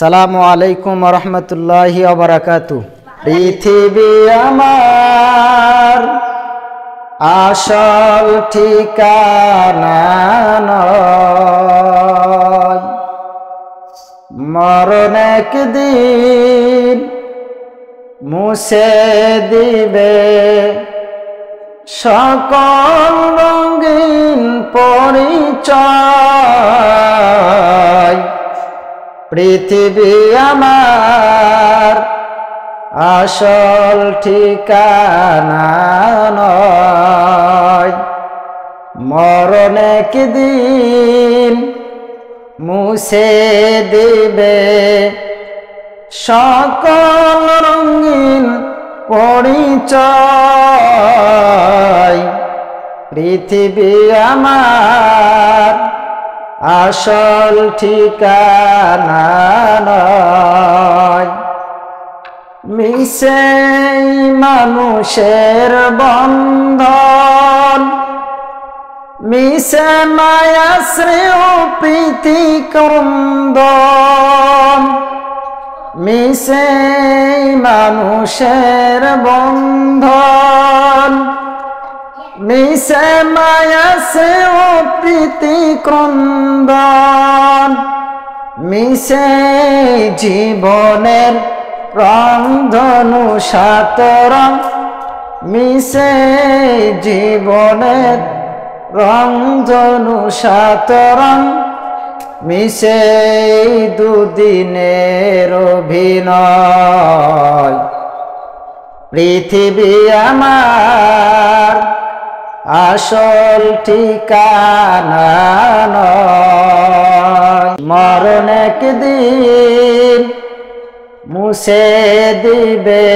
আসসালামু আলাইকুম ওয়া রাহমাতুল্লাহি ওয়া বারাকাতুহু। পৃথিবী আমার আসল ঠিকানা নয়, মরণ একদিন মুছে দিবে সকল রঙিন পরিচয়। পৃথিবী আমার আসল ঠিকানা নয়, মরণ একদিন মুছে দিবে সকল রঙিন পরিচয়। পৃথিবী আমার আসল ঠিকানা নয়, মিশে মানুষের বন্ধন, মিশে মায়া শ্রেয় প্রীতি ক্রন্দন, মিশে মানুষের বন্ধন, মিশে মায়া শ্রেয় প্রীতি ক্রন্দন, মিশে জীবনের রংধনু সাত রং, মিশে জীবনের রংধনু সাত রং, মিশে দুদিনের অভিনয়। পৃথিবী আমার আসল ঠিকানা নয়, মরণ একদিন মুছে দিবে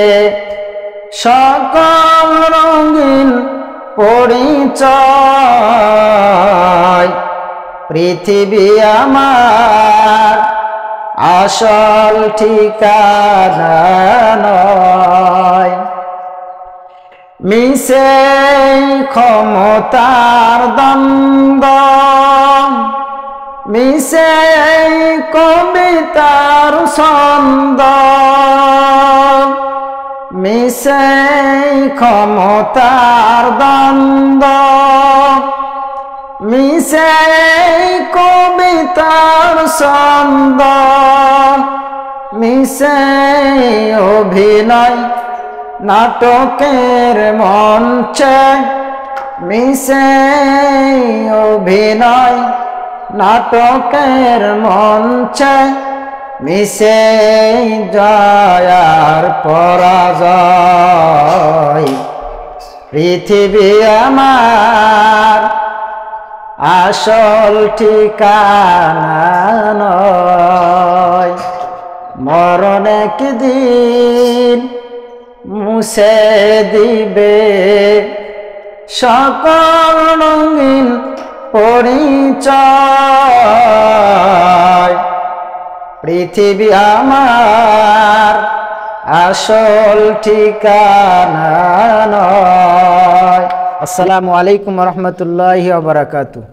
সকল রঙিন পরিচয়। পৃথিবী আমার আসল ঠিকানা নয়, মিশে ক্ষমতার দ্বন্দ্ব, মিশে কবিতার ছন্দ, মিশে ক্ষমতার দ্বন্দ্ব, মিশে কবিতার ছন্দ, মিশে অভিনয় নাটকের মঞ্চে, মিশে অভিনয় নাটকের মঞ্চে, মিশে জয়ার পরাজয়। পৃথিবী আমার আসল ঠিকানা নয়, মরণ একদিন মুছে দিবে সকল রঙিন পরিচয়। পৃথিবী আমার আসল ঠিকানা নয়। আসসালামু আলাইকুম ওয়া রাহমাতুল্লাহি ওয়া বারাকাতুহু।